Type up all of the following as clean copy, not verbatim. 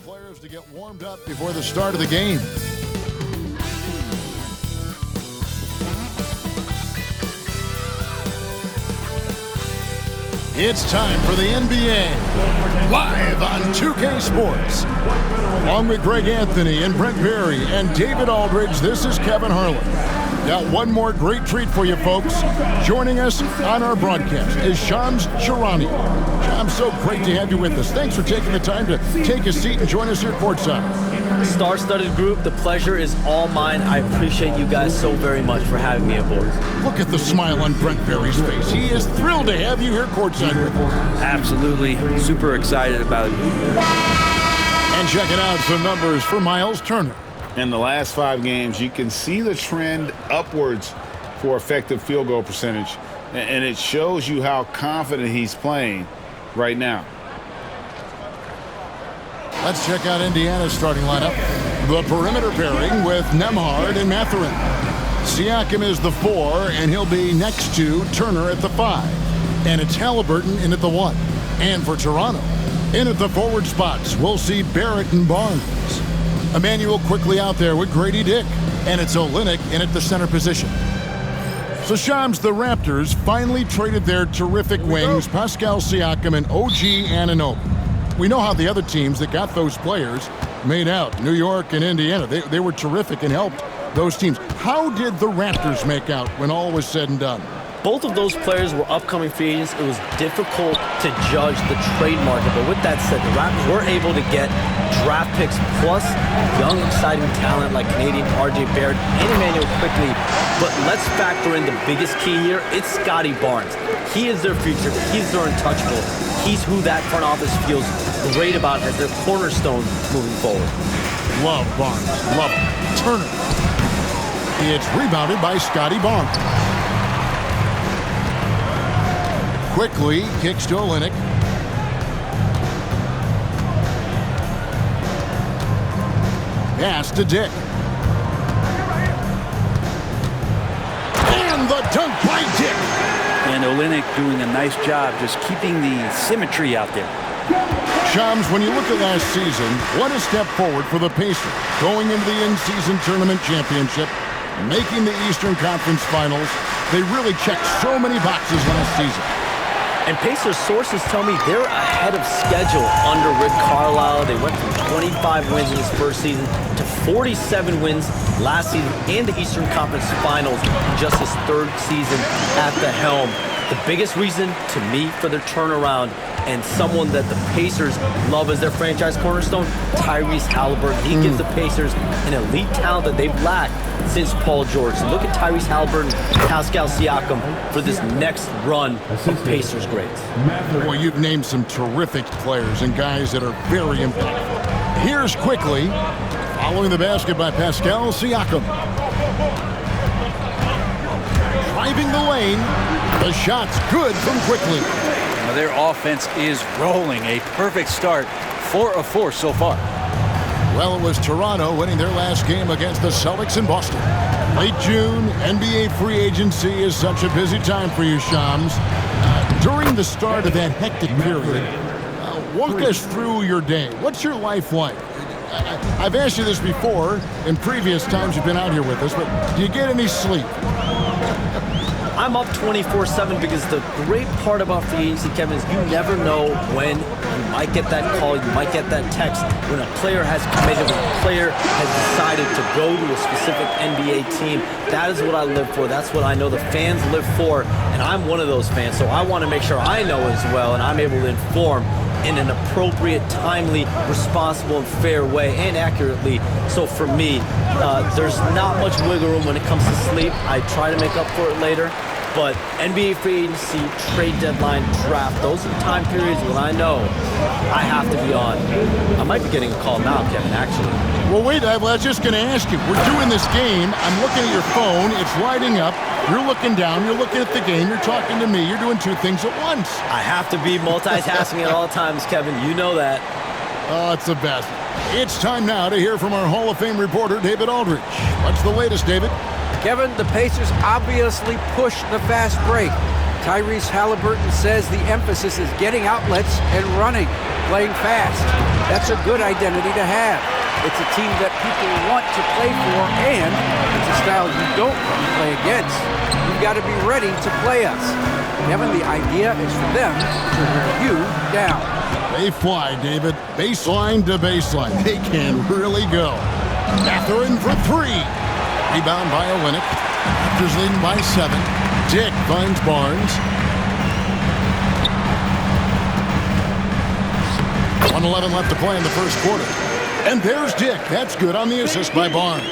players to get warmed up before the start of the game. It's time for the NBA, live on 2K Sports. Along with Greg Anthony and Brent Berry and David Aldridge, this is Kevin Harlan. Got one more great treat for you folks. Joining us on our broadcast is Shams Charania. Shams, so great to have you with us. Thanks for taking the time to take a seat and join us here courtside. Star-studded group, the pleasure is all mine. I appreciate you guys so very much for having me aboard. Look at the smile on Brent Berry's face. He is thrilled to have you here courtside with us. Absolutely. Super excited about it. And checking out some numbers for Miles Turner. In the last 5 games, you can see the trend upwards for effective field goal percentage. And it shows you how confident he's playing right now. Let's check out Indiana's starting lineup. The perimeter pairing with Nembhard and Mathurin. Siakam is the 4, and he'll be next to Turner at the 5. And it's Halliburton in at the 1. And for Toronto, in at the forward spots, we'll see Barrett and Barnes. Emmanuel quickly out there with Grady Dick. And it's Olynyk in at the center position. So Shams, the Raptors finally traded their terrific wings, Pascal Siakam and OG Anunoby. We know how the other teams that got those players made out. New York and Indiana, they were terrific and helped those teams. How did the Raptors make out when all was said and done? Both of those players were upcoming free agents. It was difficult to judge the trade market. But with that said, the Raptors were able to get draft picks plus young, exciting talent like Canadian RJ Barrett and Emmanuel quickly. But let's factor in the biggest key here. It's Scotty Barnes. He is their future. He's their untouchable. He's who that front office feels great about as their cornerstone moving forward. Love Barnes. Love him. Turner. It's rebounded by Scotty Barnes. Quickly kicks to Olynyk. Pass to Dick. And the dunk by Dick. And Olynyk doing a nice job just keeping the symmetry out there. Shams, when you look at last season, what a step forward for the Pacers. Going into the in-season tournament championship, making the Eastern Conference Finals. They really checked so many boxes last season. And Pacers sources tell me they're ahead of schedule under Rick Carlisle. They went from 25 wins in his first season to 47 wins last season in the Eastern Conference Finals in just his 3rd season at the helm. The biggest reason to me for their turnaround and someone that the Pacers love as their franchise cornerstone, Tyrese Halliburton. He gives the Pacers an elite talent that they've lacked since Paul George. So look at Tyrese Halliburton, Pascal Siakam for this next run of Pacers greats. Well, you've named some terrific players and guys that are very impactful. Here's quickly, following the basket by Pascal Siakam. Driving the lane, the shot's good from Quickly. Now their offense is rolling. A perfect start, 4 of 4 so far. Well, it was Toronto winning their last game against the Celtics in Boston. Late June, NBA free agency is such a busy time for you, Shams. During the start of that hectic period, walk us through your day. What's your life like? I've asked you this before in previous times you've been out here with us, but do you get any sleep? I'm up 24/7 because the great part about free agency, Kevin, is you never know when you might get that call, you might get that text when a player has committed, when a player has decided to go to a specific NBA team. That is what I live for. That's what I know the fans live for, and I'm one of those fans, so I want to make sure I know as well, and I'm able to inform in an appropriate, timely, responsible, and fair way, and accurately. So for me, there's not much wiggle room when it comes to sleep. I try to make up for it later. But NBA free agency, trade deadline, draft, those are time periods when I know I have to be on. I might be getting a call now, Kevin, actually. Well, wait, I was just going to ask you. We're doing this game. I'm looking at your phone. It's lighting up. You're looking down. You're looking at the game. You're talking to me. You're doing 2 things at once. I have to be multitasking at all times, Kevin. You know that. Oh, it's the best. It's time now to hear from our Hall of Fame reporter, David Aldridge. What's the latest, David? Kevin, the Pacers obviously pushed the fast break. Tyrese Halliburton says the emphasis is getting outlets and running. playing fast. That's a good identity to have. It's a team that people want to play for, and it's a style you don't want to play against. You've got to be ready to play us. Kevin, the idea is for them to wear you down. They fly, David. Baseline to baseline. They can really go. Mathurin for three. Rebound by Olynyk. Raptors leading by 7. Dick finds Barnes. 1:11 left to play in the first quarter. And there's Dick. That's good on the assist by Barnes.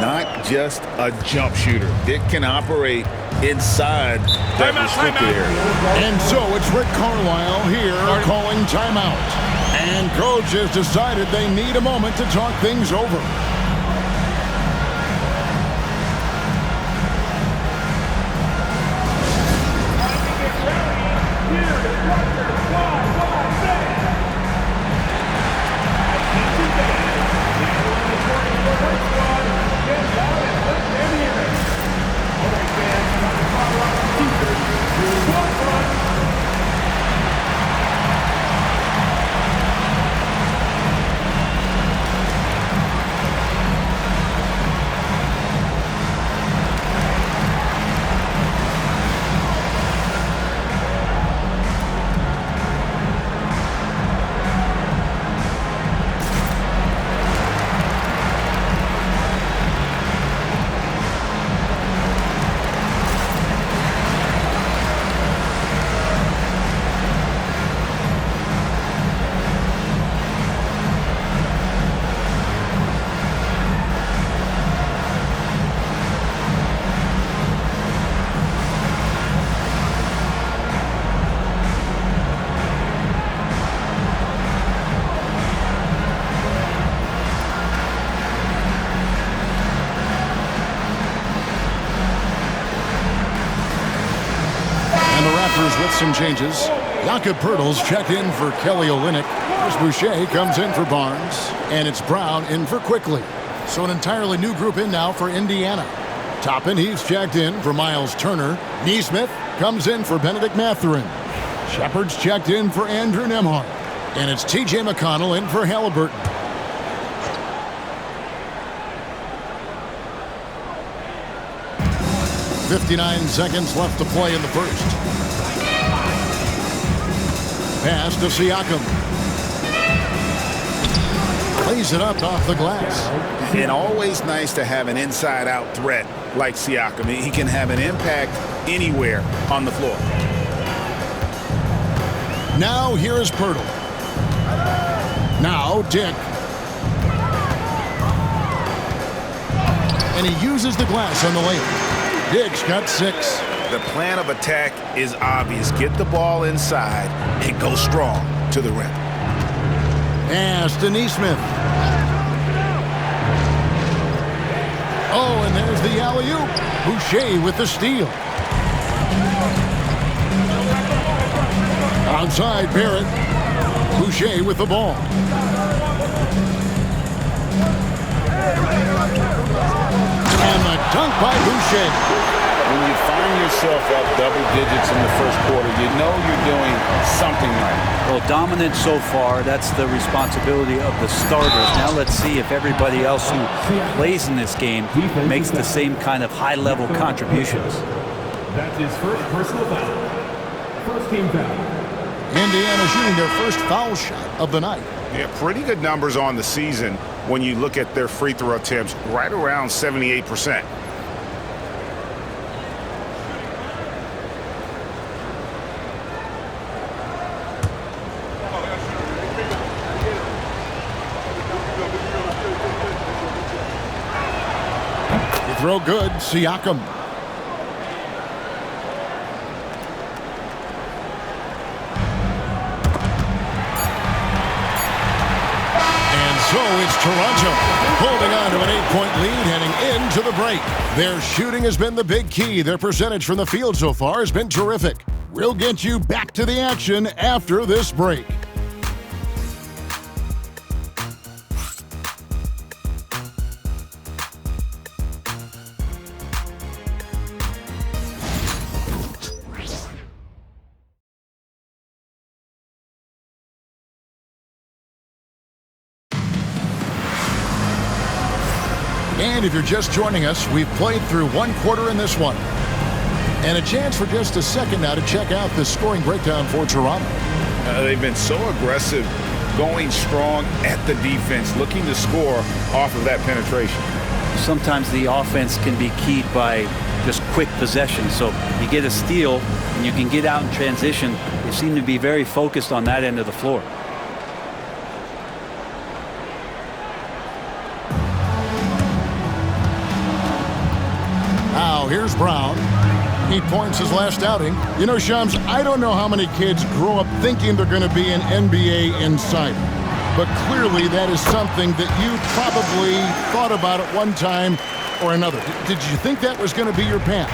Not just a jump shooter. Dick can operate inside that restricted area. And so it's Rick Carlisle here calling timeout. And coach has decided they need a moment to talk things over. With some changes. Jakob Poeltl's checked in for Kelly Olynyk. Chris Boucher comes in for Barnes. And it's Brown in for Quickly. So an entirely new group in now for Indiana. Toppin, he's checked in for Miles Turner. Neesmith comes in for Benedict Mathurin. Shepard's checked in for Andrew Nembhard. And it's T.J. McConnell in for Halliburton. .59 seconds left to play in the first. Pass to Siakam. Lays it up off the glass. And always nice to have an inside-out threat like Siakam. He can have an impact anywhere on the floor. Now here is Poeltl. Now Dick. And he uses the glass on the layup. Dick's got 6. The plan of attack is obvious. Get the ball inside and go strong to the rim. Pass to Neesmith. Oh, and there's the alley-oop. Boucher with the steal. Outside Barrett. Boucher with the ball. And the dunk by Boucher. When you find yourself up double digits in the first quarter, you know you're doing something right. Well, dominant so far. That's the responsibility of the starters. Now let's see if everybody else who plays in this game makes the same kind of high-level contributions. That's his first personal foul. First team foul. Indiana shooting their first foul shot of the night. Yeah, pretty good numbers on the season when you look at their free throw attempts, right around 78%. Throw good, Siakam. And so it's Toronto holding on to an 8-point lead heading into the break. Their shooting has been the big key. Their percentage from the field so far has been terrific. We'll get you back to the action after this break. And if you're just joining us, we've played through one quarter in this one. And a chance for just a second now to check out the scoring breakdown for Toronto. They've been so aggressive, going strong at the defense, looking to score off of that penetration. Sometimes the offense can be keyed by just quick possession. So you get a steal and you can get out in transition. They seem to be very focused on that end of the floor. Now here's Brown. 8 points his last outing. You know, Shams, I don't know how many kids grow up thinking they're going to be an NBA insider. But clearly that is something that you probably thought about at one time or another. Did you think that was going to be your path?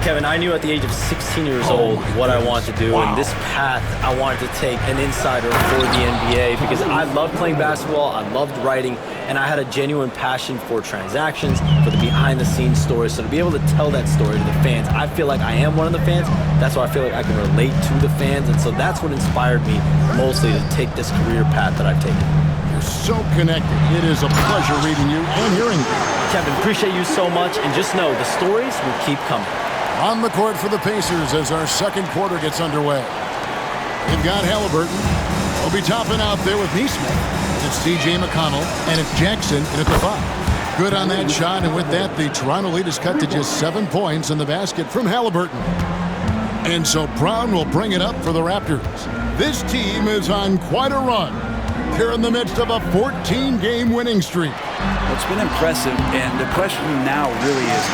Kevin, I knew at the age of 16 years old what I wanted to do, and this path I wanted to take an insider for the NBA because I loved playing basketball, I loved writing, and I had a genuine passion for transactions, for the behind-the-scenes stories. So to be able to tell that story to the fans, I feel like I am one of the fans. That's why I feel like I can relate to the fans, and so that's what inspired me mostly to take this career path that I've taken. You're so connected. It is a pleasure reading you and hearing you. Kevin, appreciate you so much, and just know the stories will keep coming. On the court for the Pacers as our second quarter gets underway. They've got Halliburton. They'll be topping out there with Neesmith. It's C.J. McConnell, and it's Jackson in at the 5. Good on that shot, and with that, the Toronto lead is cut to just 7 points in the basket from Halliburton. And so Brown will bring it up for the Raptors. This team is on quite a run. They're in the midst of a 14-game winning streak. Well, it's been impressive, and the question now really is,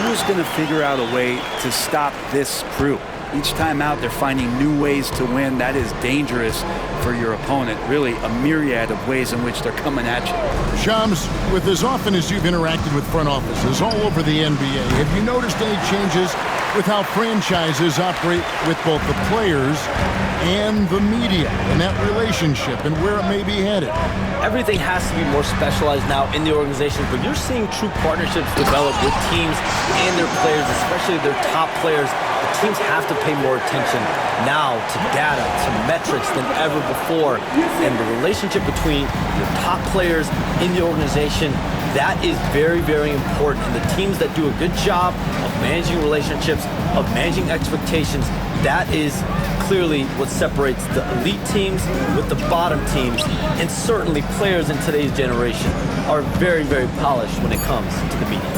who's going to figure out a way to stop this crew? Each time out, they're finding new ways to win. That is dangerous for your opponent. Really, a myriad of ways in which they're coming at you. Shams, with as often as you've interacted with front offices all over the NBA, have you noticed any changes with how franchises operate with both the players and the media and that relationship and where it may be headed? Everything has to be more specialized now in the organization, but you're seeing true partnerships develop with teams and their players, especially their top players. The teams have to pay more attention now to data, to metrics than ever before. And the relationship between your top players in the organization, that is very, very important. And the teams that do a good job of managing relationships, of managing expectations, that is clearly what separates the elite teams with the bottom teams. And certainly players in today's generation are very, very polished when it comes to the media.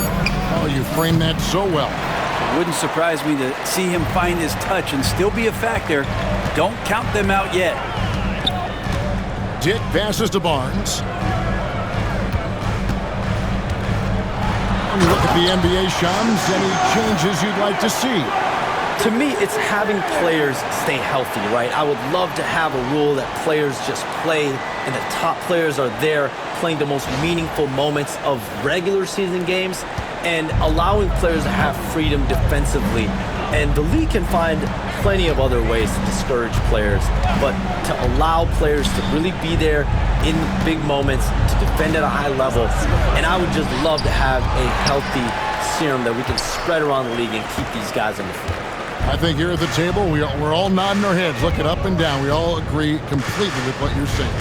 Oh, you framed that so well. It wouldn't surprise me to see him find his touch and still be a factor. Don't count them out yet. Dick passes to Barnes. When you look at the NBA, Shams, any changes you'd like to see? To me, it's having players stay healthy, right? I would love to have a rule that players just play and the top players are there playing the most meaningful moments of regular season games and allowing players to have freedom defensively. And the league can find plenty of other ways to discourage players, but to allow players to really be there in big moments, to defend at a high level. And I would just love to have a healthy serum that we can spread around the league and keep these guys on the floor. I think here at the table, we're all nodding our heads, looking up and down. We all agree completely with what you're saying.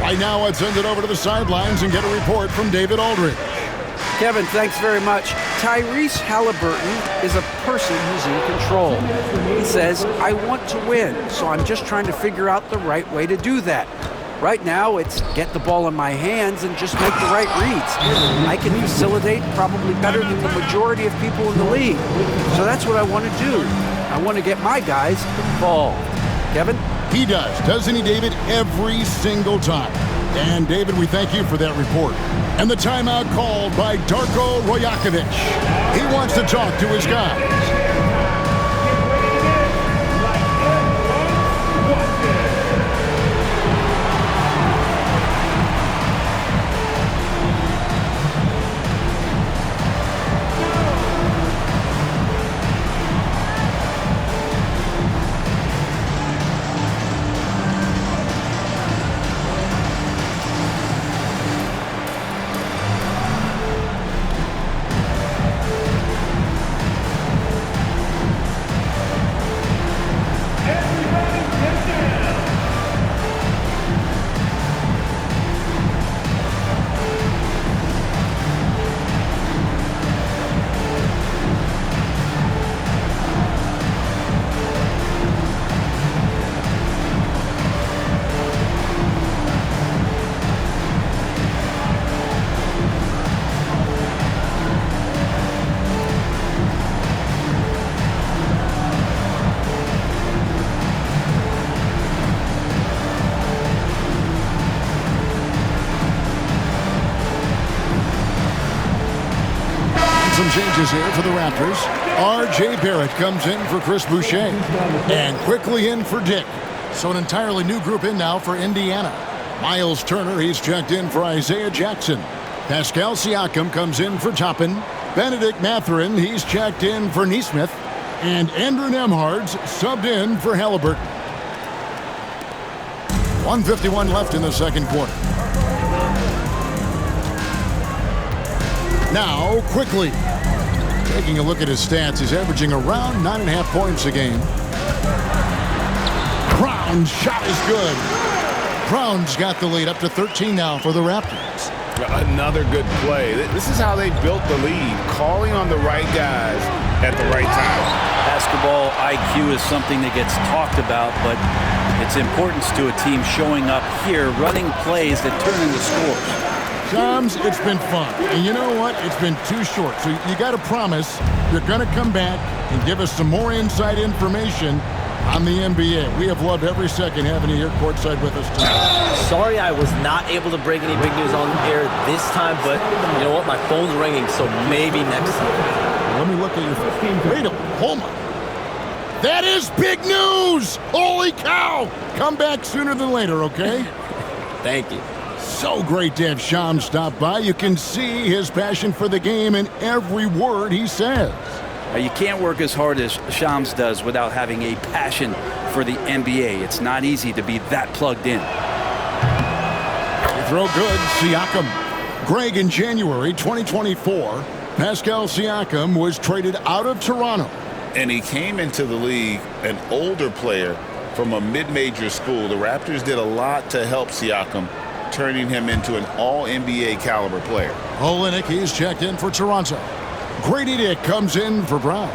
Right now, let's send it over to the sidelines and get a report from David Aldridge. Kevin, thanks very much. Tyrese Halliburton is a person who's in control. He says, I want to win, so I'm just trying to figure out the right way to do that. Right now, it's get the ball in my hands and just make the right reads. I can facilitate probably better than the majority of people in the league. So that's what I want to do. I want to get my guys involved. Kevin? He does, doesn't he, David? Every single time. And, David, we thank you for that report. And the timeout called by Darko Rojakovic. He wants to talk to his guys. some changes here for the Raptors. R.J. Barrett comes in for Chris Boucher. And quickly in for Dick. So an entirely new group in now for Indiana. Miles Turner, he's checked in for Isaiah Jackson. Pascal Siakam comes in for Toppin. Benedict Mathurin, he's checked in for Nesmith. And Andrew Nembhard's subbed in for Halliburton. 1:51 left in the second quarter. Now, quickly. Taking a look at his stats, he's averaging around 9.5 points a game. Brown's shot is good. Brown's got the lead up to 13 now for the Raptors. Another good play. This is how they built the lead, calling on the right guys at the right time. Basketball IQ is something that gets talked about, but its importance to a team showing up here, running plays that turn into scores. Shams, it's been fun. And you know what? It's been too short. So you got to promise you're going to come back and give us some more inside information on the NBA. We have loved every second having you here courtside with us tonight. Sorry I was not able to break any big news on air this time, but you know what? My phone's ringing, so maybe next time. Let me look at your phone. Wait a minute. Hold on. That is big news! Holy cow! Come back sooner than later, okay? Thank you. So great to have Shams stop by. You can see his passion for the game in every word he says. You can't work as hard as Shams does without having a passion for the NBA. It's not easy to be that plugged in. Throw good, Siakam. Greg, in January 2024, Pascal Siakam was traded out of Toronto. And he came into the league an older player from a mid-major school. The Raptors did a lot to help Siakam, turning him into an all-NBA caliber player. Olynyk, he's checked in for Toronto. Grady Dick comes in for Brown.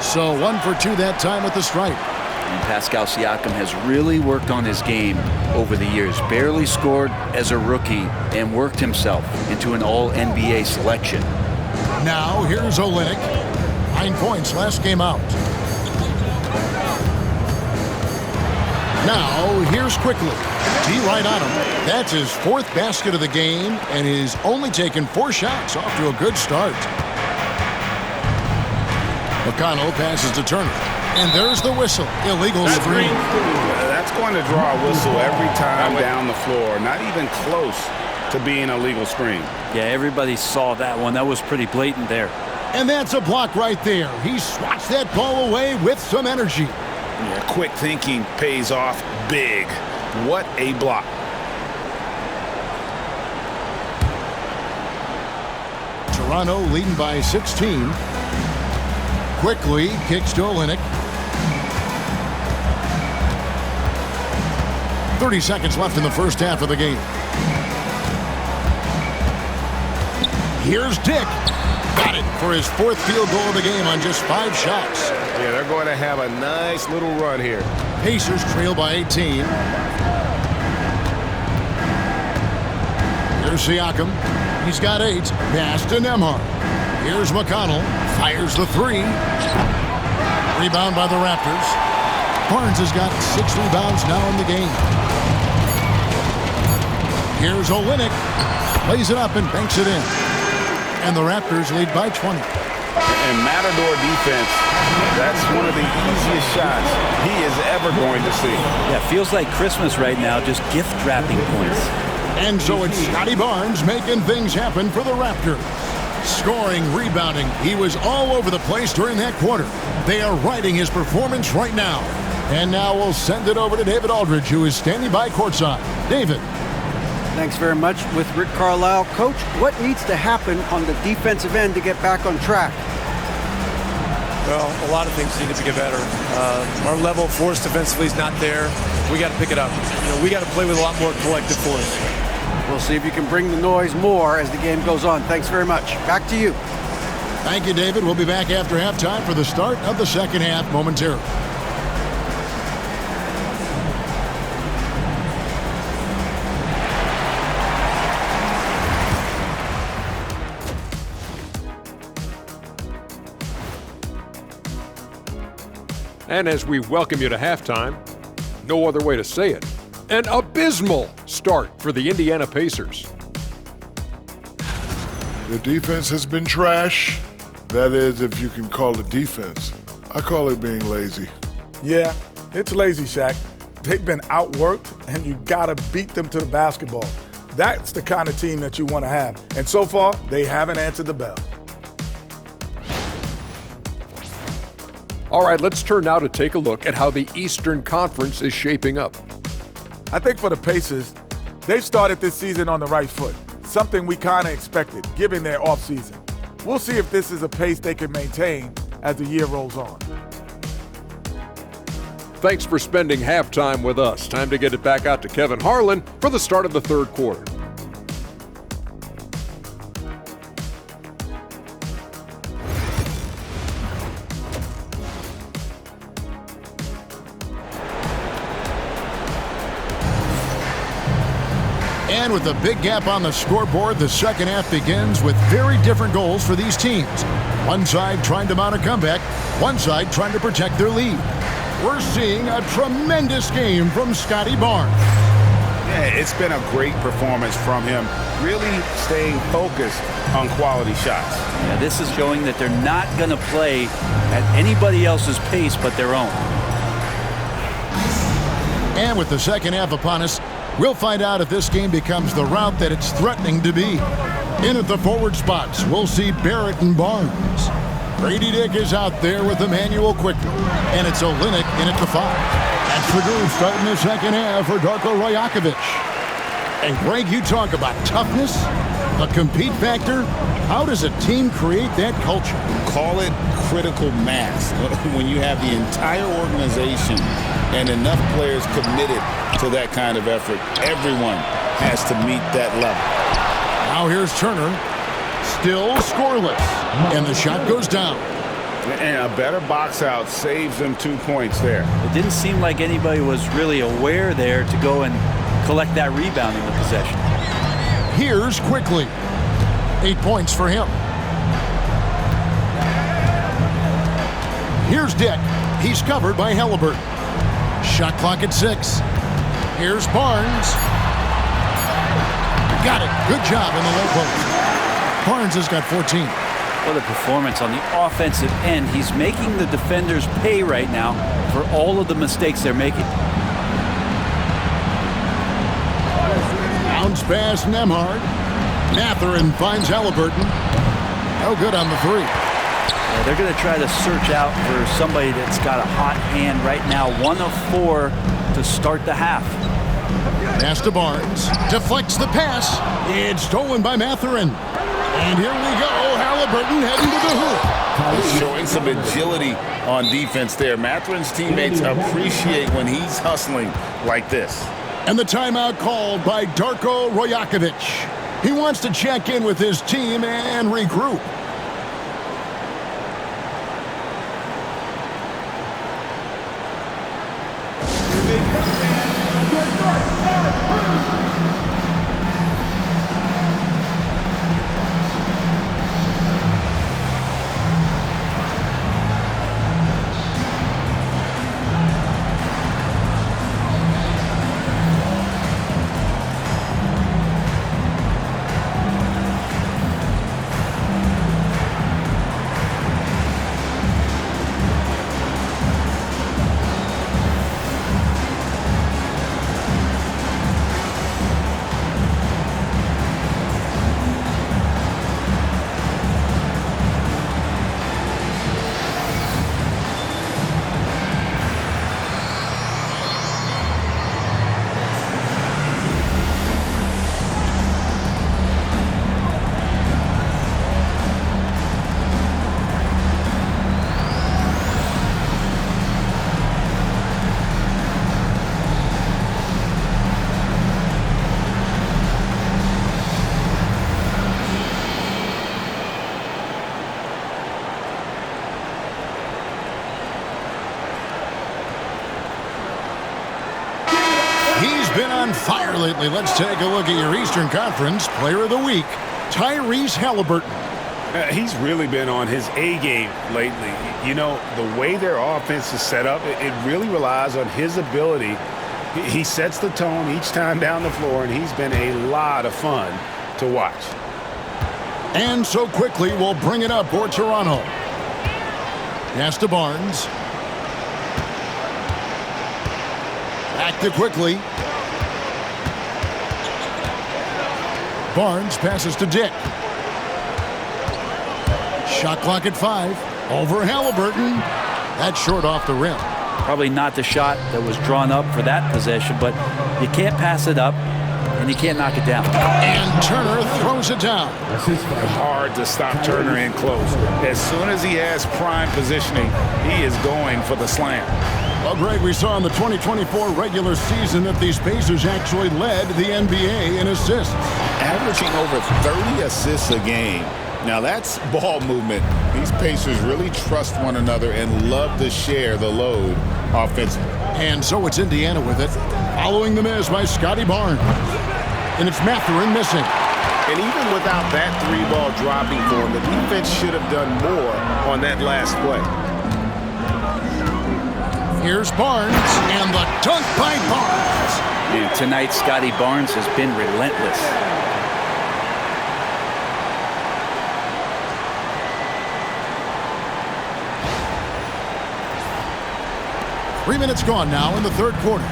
So 1 for 2 that time at the stripe. And Pascal Siakam has really worked on his game over the years. Barely scored as a rookie and worked himself into an all-NBA selection. Now here's Olynyk. 9 points last game out. Now here's quickly. D right on him. That's his 4th basket of the game, and he's only taken 4 shots. Off to a good start. McConnell passes to Turner. And there's the whistle. Illegal screen. That's going to draw a whistle every time down the floor. Not even close to being a legal screen. Yeah, everybody saw that one. That was pretty blatant there. And that's a block right there. He swats that ball away with some energy. Yeah, quick thinking pays off big. What a block. Toronto leading by 16. Quickly kicks to Olynyk. 30 seconds left in the first half of the game. Here's Dick. Got it for his 4th field goal of the game on just 5 shots. Yeah, they're going to have a nice little run here. Pacers trail by 18. Here's Siakam. He's got 8. Pass to Nembhard. Here's McConnell. Fires the 3. Rebound by the Raptors. Barnes has got 6 rebounds now in the game. Here's Olynyk. Lays it up and banks it in. And the Raptors lead by 20. And Matador defense, that's one of the easiest shots he is ever going to see. Yeah, feels like Christmas right now, just gift wrapping points. And so it's Scotty Barnes making things happen for the Raptors. Scoring, rebounding, he was all over the place during that quarter. They are riding his performance right now. And now we'll send it over to David Aldridge, who is standing by courtside. David. Thanks very much. With Rick Carlisle. Coach, what needs to happen on the defensive end to get back on track? Well, a lot of things need to get better. Our level of force defensively is not there. We got to pick it up. We got to play with a lot more collective force. We'll see if you can bring the noise more as the game goes on. Thanks very much. Back to you. Thank you, David. We'll be back after halftime for the start of the second half momentarily. And as we welcome you to halftime, no other way to say it, an abysmal start for the Indiana Pacers. The defense has been trash. That is, if you can call it defense. I call it being lazy. Yeah, it's lazy, Shaq. They've been outworked, and you gotta beat them to the basketball. That's the kind of team that you want to have. And so far, they haven't answered the bell. All right, let's turn now to take a look at how the Eastern Conference is shaping up. I think for the Pacers, they've started this season on the right foot, something we kind of expected, given their offseason. We'll see if this is a pace they can maintain as the year rolls on. Thanks for spending halftime with us. Time to get it back out to Kevin Harlan for the start of the third quarter. And with a big gap on the scoreboard, the second half begins with very different goals for these teams. One side trying to mount a comeback, one side trying to protect their lead. We're seeing a tremendous game from Scotty Barnes. Yeah, it's been a great performance from him, really staying focused on quality shots. Yeah, this is showing that they're not going to play at anybody else's pace but their own. And with the second half upon us, we'll find out if this game becomes the route that it's threatening to be. In at the forward spots, we'll see Barrett and Barnes. Grady Dick is out there with Emmanuel Quickly, and it's Olynyk in at the 5. That's the groove starting the second half for Darko Rajakovic. And Greg, you talk about toughness, a compete factor. How does a team create that culture? Call it critical mass. When you have the entire organization and enough players committed to that kind of effort, everyone has to meet that level. Now here's Turner, still scoreless, and the shot goes down. And a better box out saves them 2 points there. It didn't seem like anybody was really aware there to go and collect that rebound in the possession. Here's Quickly. 8 points for him. Here's Dick. He's covered by Halliburton. Shot clock at 6. Here's Barnes. Got it. Good job in the low post. Barnes has got 14. What a performance on the offensive end. He's making the defenders pay right now for all of the mistakes they're making. Bounce pass Nembhard. Mathurin finds Halliburton. No good on the 3. Yeah, they're going to try to search out for somebody that's got a hot hand right now. 1 of 4 to start the half. Pass to Barnes. Deflects the pass. It's stolen by Mathurin. And here we go. Halliburton heading to the hoop. Showing some agility on defense there. Mathurin's teammates appreciate when he's hustling like this. And the timeout called by Darko Rajakovic. He wants to check in with his team and regroup. Been on fire lately. Let's take a look at your Eastern Conference Player of the Week, Tyrese Halliburton. He's really been on his A game lately. You know, the way their offense is set up, it really relies on his ability. He sets the tone each time down the floor, and he's been a lot of fun to watch. And so quickly will bring it up for Toronto. Pass to Barnes. Back to quickly. Barnes passes to Dick. Shot clock at 5. Over Halliburton. That's short off the rim. Probably not the shot that was drawn up for that possession, but you can't pass it up, and you can't knock it down. And Turner throws it down. Hard to stop Turner in close. As soon as he has prime positioning, he is going for the slam. Well, Greg, we saw in the 2024 regular season that these Pacers actually led the NBA in assists. Averaging over 30 assists a game. Now that's ball movement. These Pacers really trust one another and love to share the load offensively. And so it's Indiana with it, following the miss by Scotty Barnes. And it's Mathurin missing. And even without that 3-ball dropping for him, the defense should have done more on that last play. Here's Barnes, and the dunk by Barnes. And tonight, Scotty Barnes has been relentless. Three minutes gone now in the third quarter.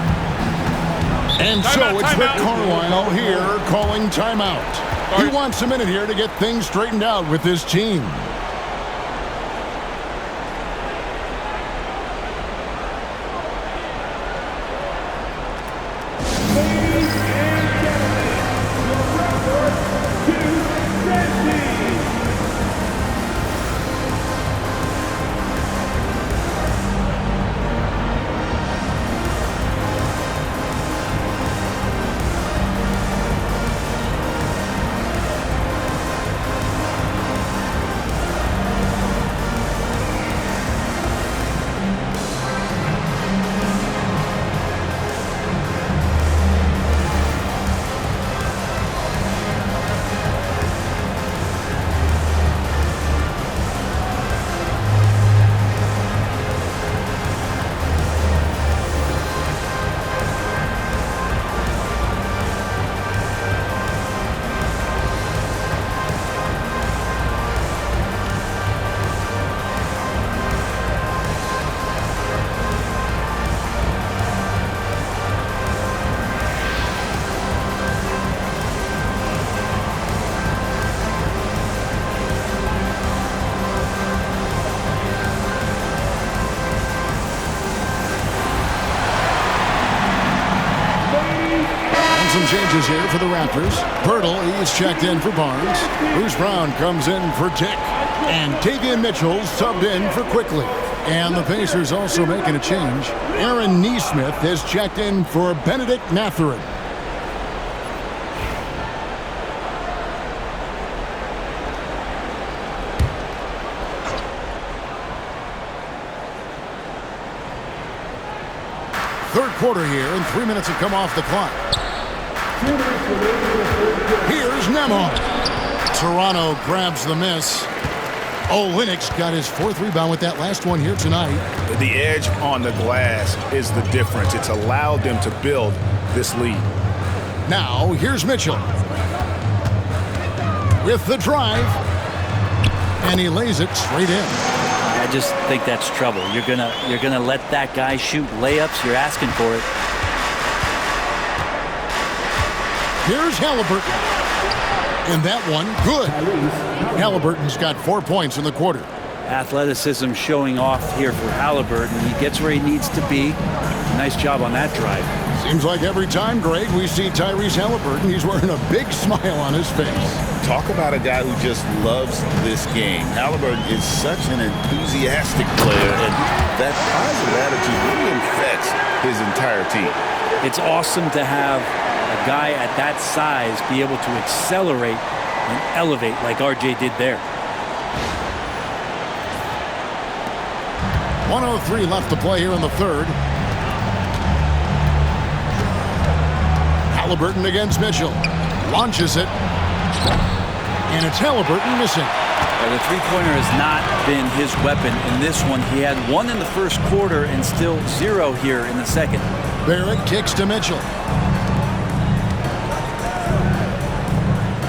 And so it's Rick Carlisle here calling timeout. He wants a minute here to get things straightened out with his team. Some changes here for the Raptors. Pirtle, he's checked in for Barnes. Bruce Brown comes in for Dick. And Davion Mitchell subbed in for Quickly. And the Pacers also making a change. Aaron Nesmith has checked in for Benedict Mathurin. Third quarter here, and 3 minutes have come off the clock. Here's Nembhard. Toronto grabs the miss. Olynyk got his fourth rebound with that last one here tonight. The edge on the glass is the difference. It's allowed them to build this lead. Now, here's Mitchell. With the drive. And he lays it straight in. I just think that's trouble. You're gonna let that guy shoot layups. You're asking for it. Here's Halliburton. And that one, good. Halliburton's got 4 points in the quarter. Athleticism showing off here for Halliburton. He gets where he needs to be. Nice job on that drive. Seems like every time, Greg, we see Tyrese Halliburton, he's wearing a big smile on his face. Talk about a guy who just loves this game. Halliburton is such an enthusiastic player, and that positive attitude really affects his entire team. It's awesome to have a guy at that size be able to accelerate and elevate like RJ did there. 1:03 left to play here in the third. Halliburton against Mitchell. Launches it. And it's Halliburton missing. The three-pointer has not been his weapon in this one. He had one in the first quarter and still 0 here in the second. Barrett kicks to Mitchell.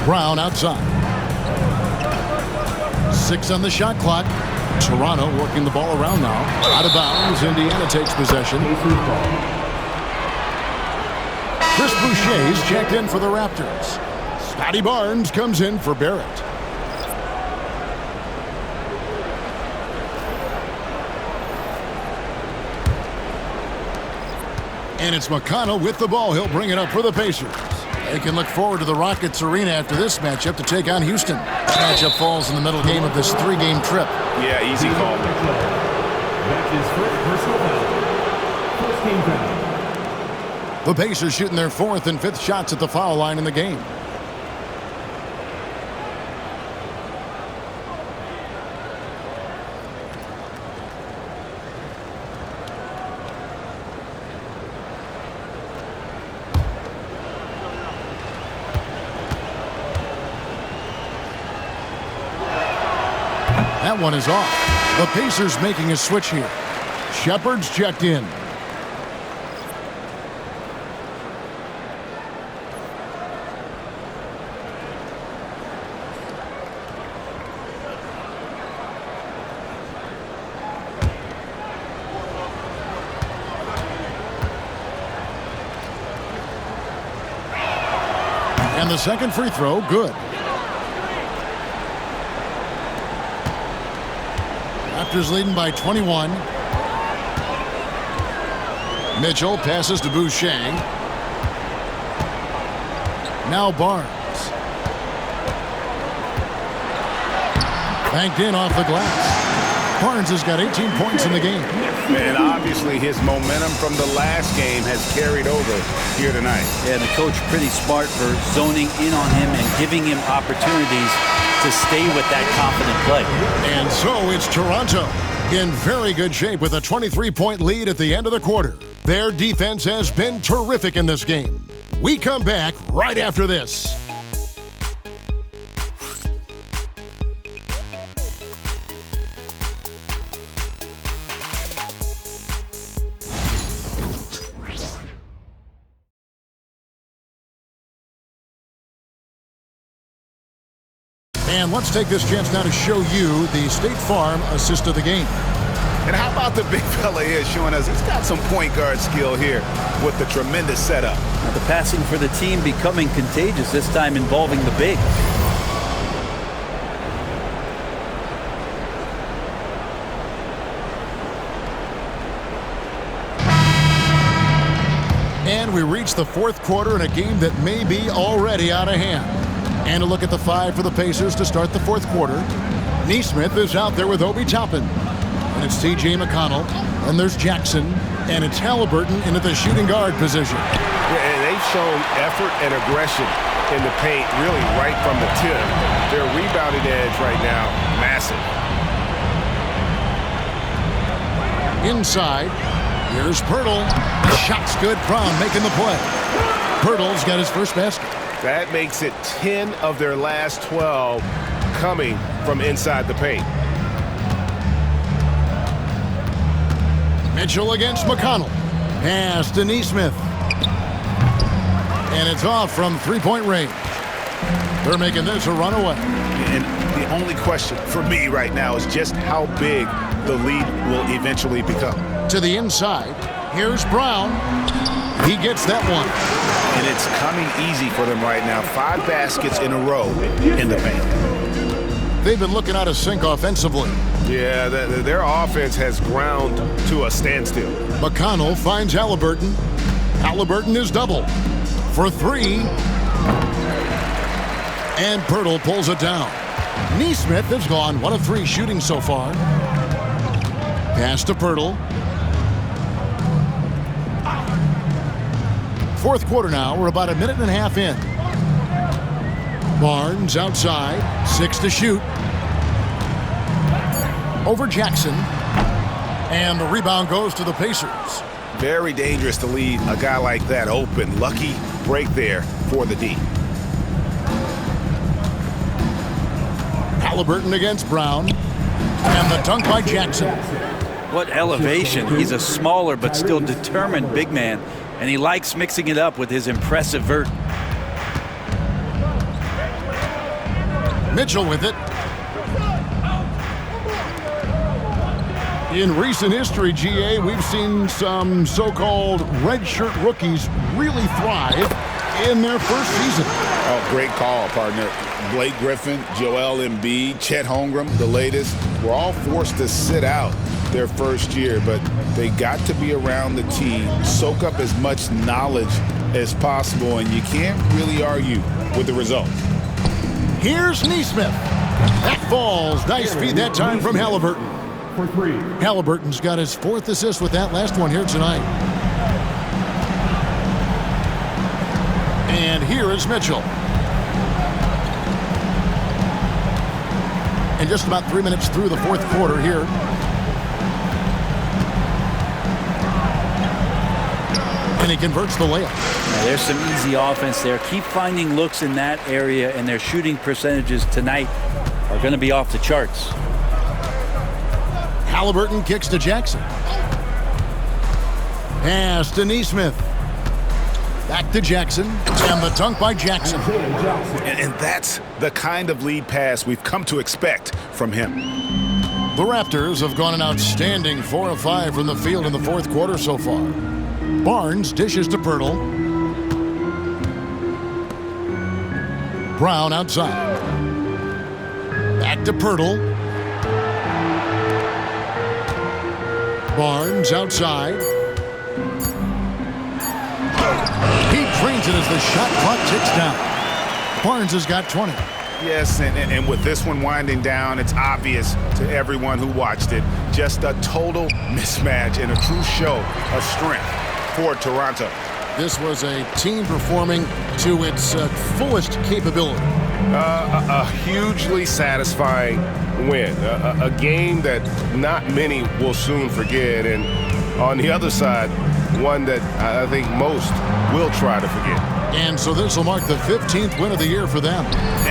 Brown outside. 6 on the shot clock. Toronto working the ball around now. Out of bounds. Indiana takes possession. Chris Boucher's checked in for the Raptors. Scotty Barnes comes in for Barrett. And it's McConnell with the ball. He'll bring it up for the Pacers. They can look forward to the Rockets Arena after this matchup to take on Houston. This matchup falls in the middle game of this 3-game trip. Yeah, easy call. That's his first personal foul. First team foul. The Pacers shooting their 4th and 5th shots at the foul line in the game. That one is off. The Pacers making a switch here. Shepard's checked in. And the second free throw, good. Raptors leading by 21. Mitchell passes to Boucher. Now Barnes. Banked in off the glass. Barnes has got 18 points in the game. And obviously his momentum from the last game has carried over here tonight. Yeah, the coach pretty smart for zoning in on him and giving him opportunities to stay with that confident play. And so it's Toronto in very good shape with a 23-point lead at the end of the quarter. Their defense has been terrific in this game. We come back right after this. And let's take this chance now to show you the State Farm assist of the game. And how about the big fella here showing us he's got some point guard skill here with the tremendous setup. Now the passing for the team becoming contagious, this time involving the big. And we reach the 4th quarter in a game that may be already out of hand. And a look at the 5 for the Pacers to start the 4th quarter. Nesmith is out there with Obi Toppin. And it's T.J. McConnell. And there's Jackson. And it's Halliburton into the shooting guard position. Yeah, and they've shown effort and aggression in the paint really right from the tip. Their rebounding edge right now, massive. Inside, here's Pirtle. Shot's good. Brown making the play. Pirtle's got his first basket. That makes it 10 of their last 12 coming from inside the paint. Mitchell against McConnell. Pass to Nesmith. And it's off from 3-point range. They're making this a runaway. And the only question for me right now is just how big the lead will eventually become. To the inside. Here's Brown. He gets that one. And it's coming easy for them right now. 5 baskets in a row in the paint. They've been looking out of sync offensively. Yeah, their offense has ground to a standstill. McConnell finds Halliburton. Halliburton is double for 3. And Pirtle pulls it down. Nesmith has gone 1 of 3 shooting so far. Pass to Pirtle. 4th quarter now. We're about a minute and a half in. Barnes outside. 6 to shoot. Over Jackson. And the rebound goes to the Pacers. Very dangerous to leave a guy like that open. Lucky break there for the D. Halliburton against Brown. And the dunk by Jackson. What elevation. He's a smaller but still determined big man. And he likes mixing it up with his impressive vert. Mitchell with it. In recent history, GA, we've seen some so-called redshirt rookies really thrive in their first season. Oh, great call, partner. Blake Griffin, Joel Embiid, Chet Holmgren, the latest, were all forced to sit out their first year, but they got to be around the team, soak up as much knowledge as possible, and you can't really argue with the results. Here's Nesmith. That falls. Nice feed that time from Halliburton. For 3. Halliburton's got his 4th assist with that last one here tonight. And here is Mitchell. And just about 3 minutes through the 4th quarter here. And he converts the layup. Now, there's some easy offense there. Keep finding looks in that area, and their shooting percentages tonight are going to be off the charts. Halliburton kicks to Jackson. Pass to Nesmith. Back to Jackson. And the dunk by Jackson. And that's the kind of lead pass we've come to expect from him. The Raptors have gone an outstanding 4 of 5 from the field in the 4th quarter so far. Barnes dishes to Pirtle. Brown outside. Back to Pirtle. Barnes outside. He drains it as the shot clock ticks down. Barnes has got 20. Yes, and with this one winding down, it's obvious to everyone who watched it. Just a total mismatch and a true show of strength for Toronto. This was a team performing to its fullest capability. A hugely satisfying win. A game that not many will soon forget. And on the other side, one that I think most will try to forget. And so this will mark the 15th win of the year for them.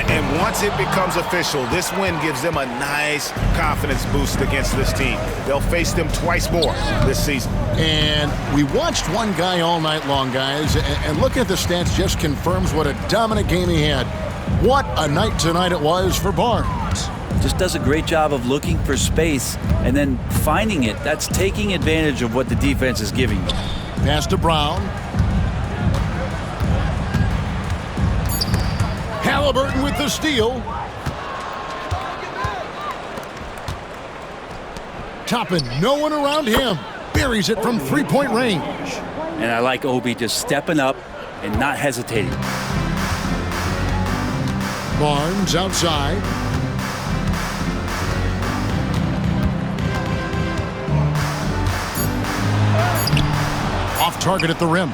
And once it becomes official, this win gives them a nice confidence boost against this team. They'll face them twice more this season. And we watched one guy all night long, guys, and looking at the stats just confirms what a dominant game he had. What a night tonight it was for Barnes. Just does a great job of looking for space and then finding it. That's taking advantage of what the defense is giving you. Pass to Brown. Halliburton with the steal. Toppin, no one around him. Buries it from three-point range. And I like Obi just stepping up and not hesitating. Barnes outside. Off target at the rim.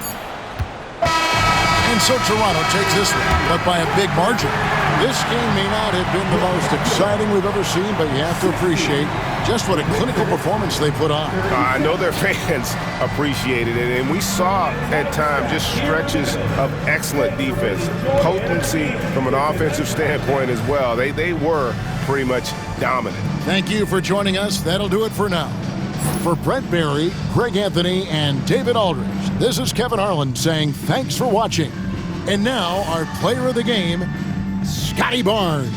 And so Toronto takes this one, but by a big margin. This game may not have been the most exciting we've ever seen, but you have to appreciate just what a clinical performance they put on. I know their fans appreciated it, and we saw at times just stretches of excellent defense, potency from an offensive standpoint as well. They were pretty much dominant. Thank you for joining us. That'll do it for now. For Brent Barry, Greg Anthony, and David Aldridge, this is Kevin Harlan saying thanks for watching. And now our player of the game, Scotty Barnes.